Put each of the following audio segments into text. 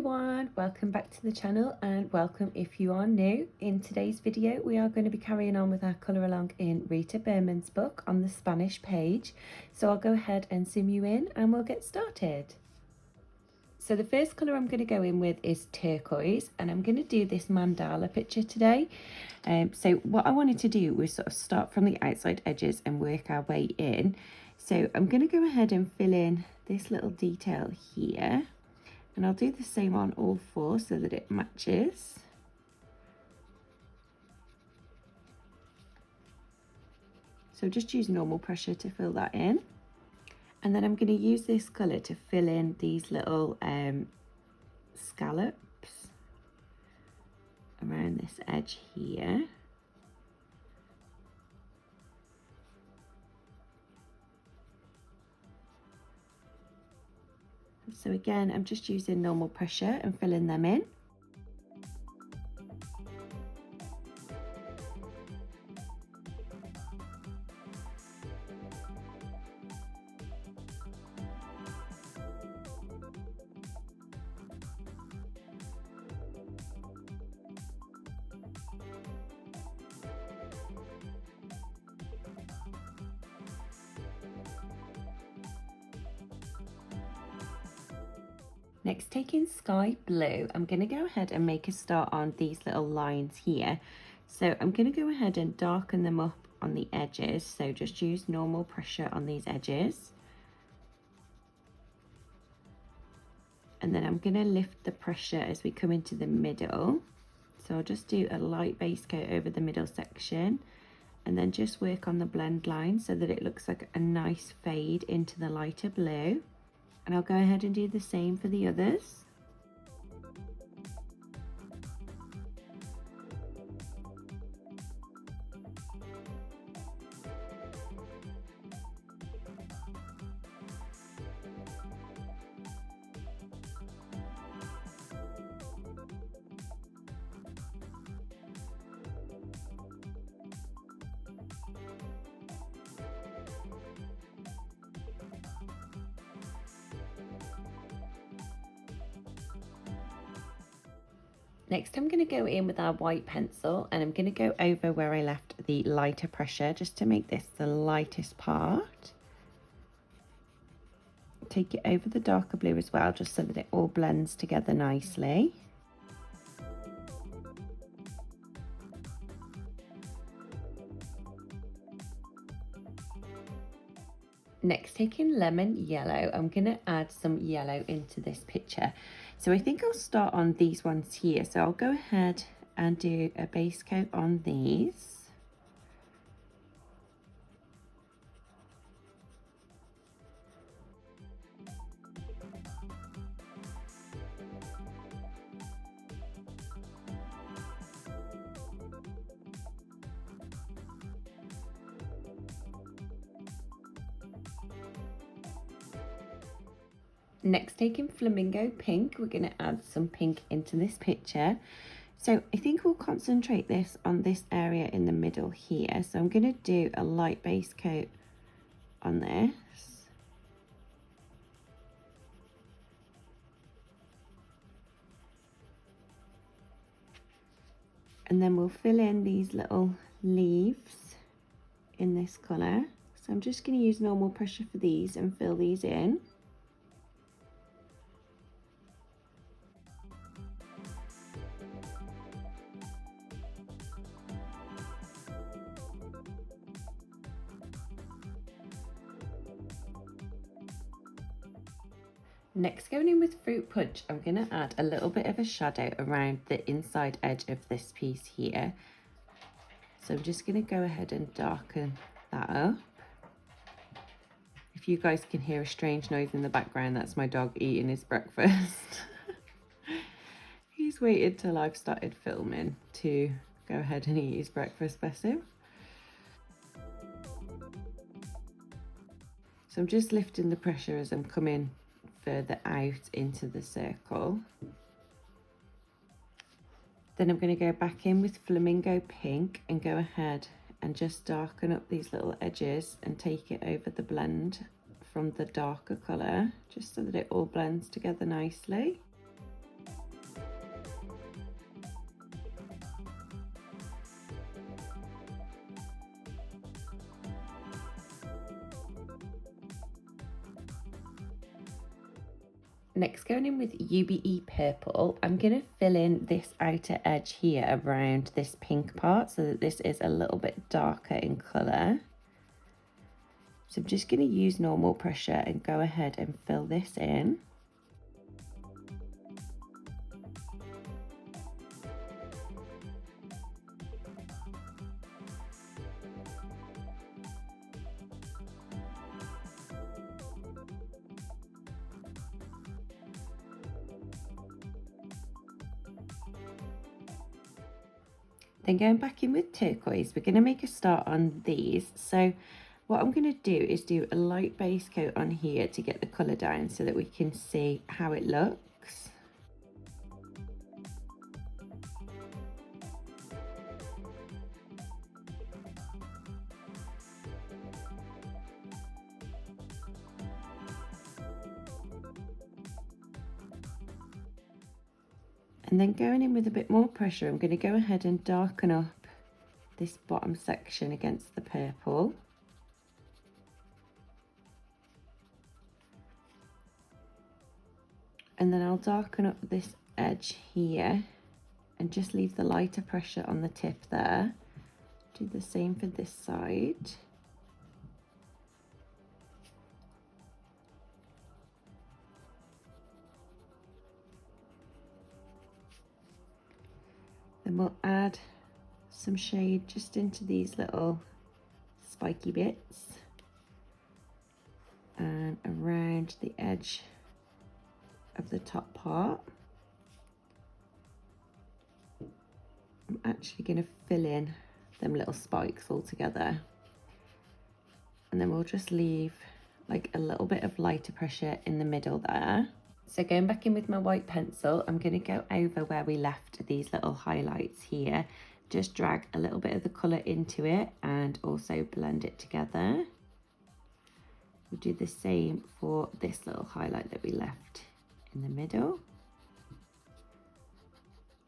everyone, welcome back to the channel and welcome if you are new. In today's video we are going to be carrying on with our colour along in Rita Berman's book on the Spanish page. So I'll go ahead and zoom you in and we'll get started. So the first colour I'm going to go in with is turquoise, and I'm going to do this mandala picture today. So what I wanted to do was sort of start from the outside edges and work our way in. So I'm going to go ahead and fill in this little detail here. And I'll do the same on all four so that it matches. So just use normal pressure to fill that in. And then I'm going to use this colour to fill in these little scallops around this edge here. So again, I'm just using normal pressure and filling them in. Next, taking sky blue, I'm going to go ahead and make a start on these little lines here. So I'm going to go ahead and darken them up on the edges. So just use normal pressure on these edges. And then I'm going to lift the pressure as we come into the middle. So I'll just do a light base coat over the middle section and then just work on the blend line so that it looks like a nice fade into the lighter blue. And I'll go ahead and do the same for the others. Next, I'm going to go in with our white pencil and I'm going to go over where I left the lighter pressure just to make this the lightest part. Take it over the darker blue as well, just so that it all blends together nicely. Next, taking lemon yellow, I'm going to add some yellow into this picture. So I think I'll start on these ones here. So I'll go ahead and do a base coat on these. Next, taking Flamingo pink, we're going to add some pink into this picture. So I think we'll concentrate this on this area in the middle here. So I'm going to do a light base coat on this. And then we'll fill in these little leaves in this colour. So I'm just going to use normal pressure for these and fill these in. Next, going in with Fruit Punch, I'm going to add a little bit of a shadow around the inside edge of this piece here. So I'm just going to go ahead and darken that up. If you guys can hear a strange noise in the background, that's my dog eating his breakfast. He's waited till I've started filming to go ahead and eat his breakfast, bless him. So I'm just lifting the pressure as I'm coming further out into the circle. Then I'm going to go back in with Flamingo pink and go ahead and just darken up these little edges and take it over the blend from the darker colour, just so that it all blends together nicely. Next, going in with UBE Purple, I'm going to fill in this outer edge here around this pink part so that this is a little bit darker in colour. So I'm just going to use normal pressure and go ahead and fill this in. Then going back in with turquoise, we're going to make a start on these. So what I'm going to do is do a light base coat on here to get the colour down so that we can see how it looks. And then going in with a bit more pressure, I'm going to go ahead and darken up this bottom section against the purple. And then I'll darken up this edge here and just leave the lighter pressure on the tip there. Do the same for this side. Then we'll add some shade just into these little spiky bits and around the edge of the top part. I'm actually going to fill in them little spikes all together, and then we'll just leave like a little bit of lighter pressure in the middle there. So going back in with my white pencil, I'm going to go over where we left these little highlights here, just drag a little bit of the colour into it and also blend it together. We'll do the same for this little highlight that we left in the middle,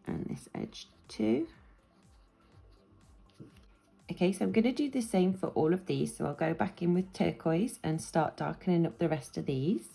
and this edge too. Okay, so I'm going to do the same for all of these, so I'll go back in with turquoise and start darkening up the rest of these.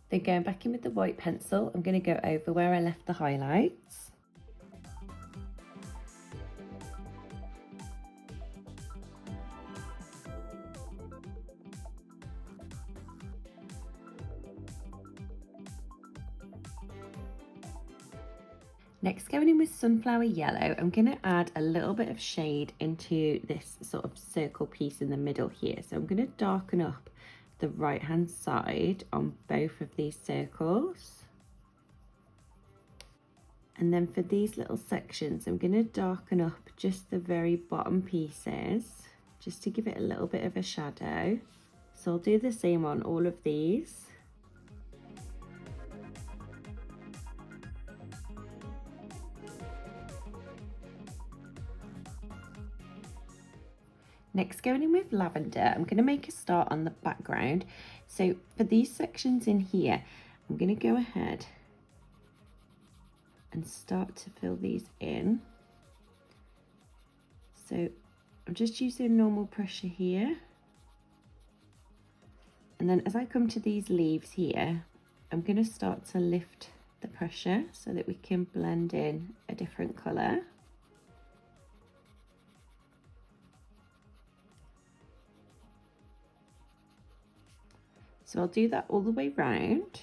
Then going back in with the white pencil, I'm going to go over where I left the highlights. Next, going in with sunflower yellow, I'm going to add a little bit of shade into this sort of circle piece in the middle here. So I'm going to darken up the right hand side on both of these circles, and then for these little sections I'm going to darken up just the very bottom pieces just to give it a little bit of a shadow. So I'll do the same on all of these. Next, going in with lavender, I'm going to make a start on the background. So for these sections in here, I'm going to go ahead and start to fill these in. So I'm just using normal pressure here. And then as I come to these leaves here, I'm going to start to lift the pressure so that we can blend in a different colour. So I'll do that all the way round.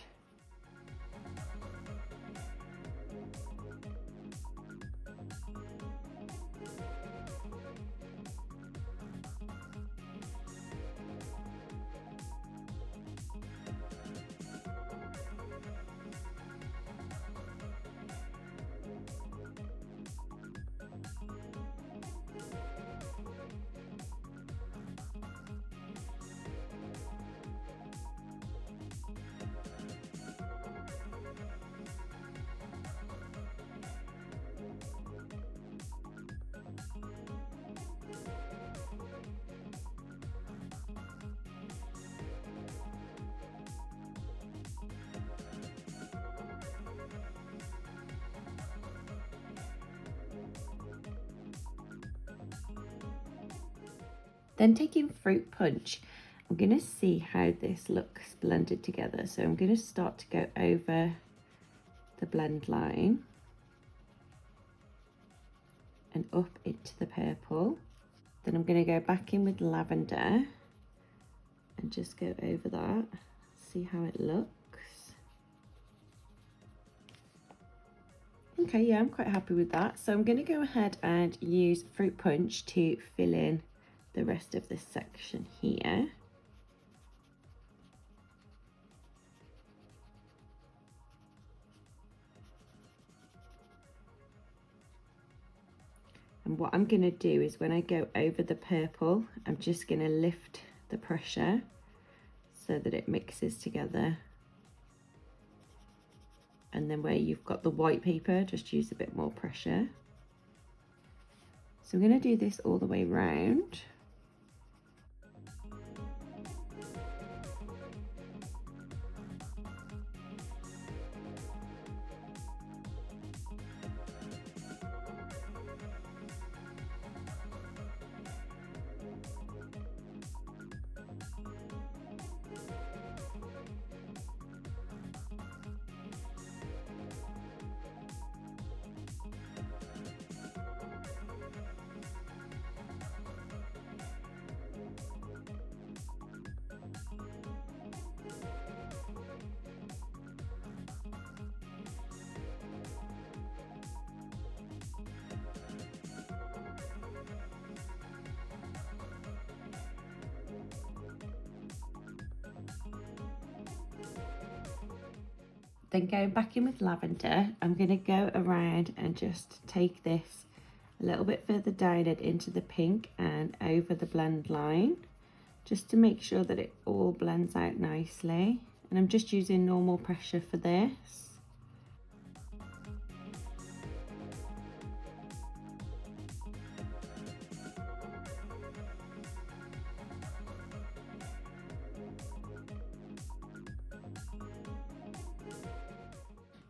Then taking Fruit Punch, I'm going to see how this looks blended together. So I'm going to start to go over the blend line and up into the purple. Then I'm going to go back in with Lavender and just go over that, see how it looks. Okay, yeah, I'm quite happy with that. So I'm going to go ahead and use Fruit Punch to fill in the rest of this section here. And what I'm going to do is when I go over the purple, I'm just going to lift the pressure so that it mixes together. And then where you've got the white paper, just use a bit more pressure. So I'm going to do this all the way round. Then going back in with Lavender, I'm going to go around and just take this a little bit further down and into the pink and over the blend line, just to make sure that it all blends out nicely. And I'm just using normal pressure for this.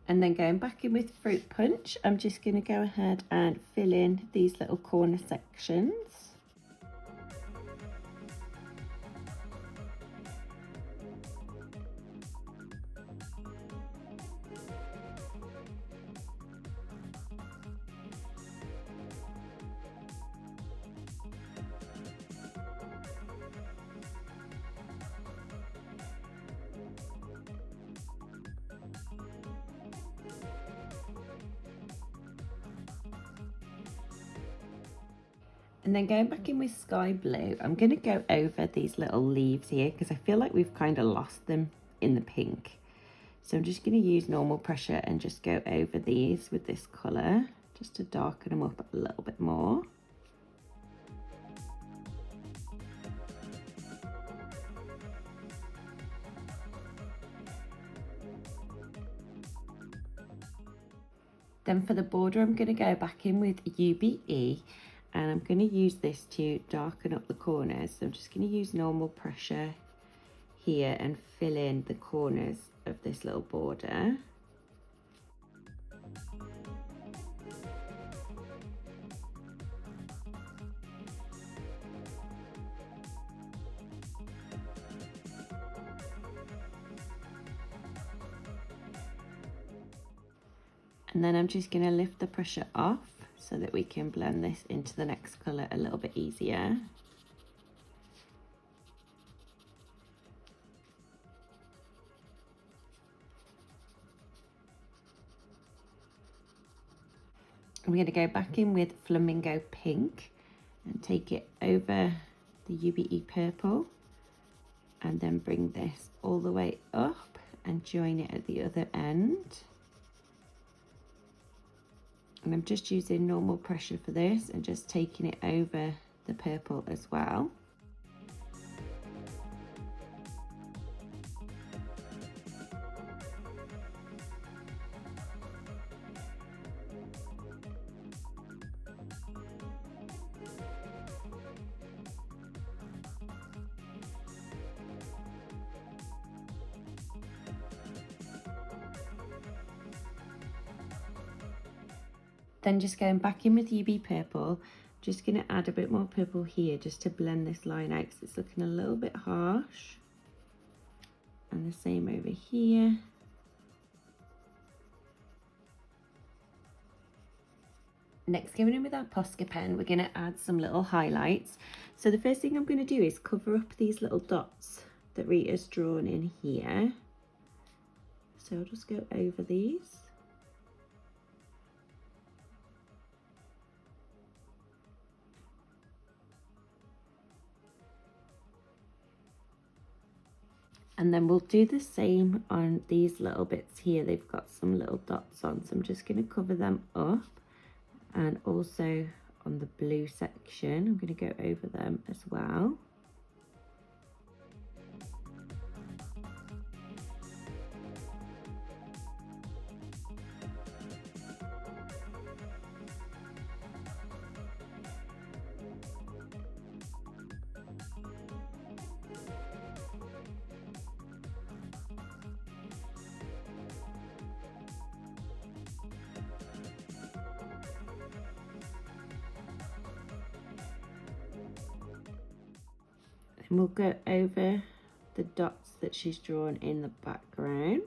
And then going back in with Fruit Punch, I'm just going to go ahead and fill in these little corner sections. And then going back in with Sky Blue, I'm going to go over these little leaves here because I feel like we've kind of lost them in the pink. So I'm just going to use normal pressure and just go over these with this colour, just to darken them up a little bit more. Then for the border, I'm going to go back in with UBE. And I'm going to use this to darken up the corners. So I'm just going to use normal pressure here and fill in the corners of this little border. And then I'm just going to lift the pressure off so that we can blend this into the next colour a little bit easier. I'm going to go back in with Flamingo Pink and take it over the UBE purple and then bring this all the way up and join it at the other end. And I'm just using normal pressure for this and just taking it over the purple as well. Then just going back in with UB purple, Just going to add a bit more purple here just to blend this line out because it's looking a little bit harsh. And the same over here. Next, going in with our Posca pen, we're going to add some little highlights. So the first thing I'm going to do is cover up these little dots that Rita's drawn in here. So I'll just go over these. And then we'll do the same on these little bits here. They've got some little dots on, so I'm just going to cover them up. And also on the blue section, I'm going to go over them as well. And we'll go over the dots that she's drawn in the background.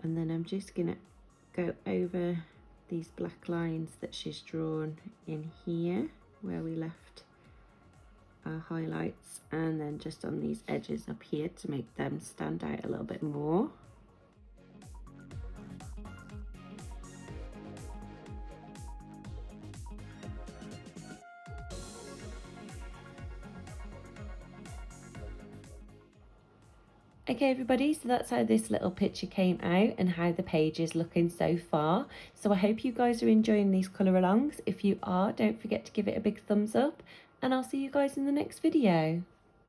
And then I'm just going to go over these black lines that she's drawn in here where we left our highlights, and then just on these edges up here to make them stand out a little bit more. Okay everybody, so that's how this little picture came out and how the page is looking so far. So I hope you guys are enjoying these colour alongs. If you are, don't forget to give it a big thumbs up, and I'll see you guys in the next video.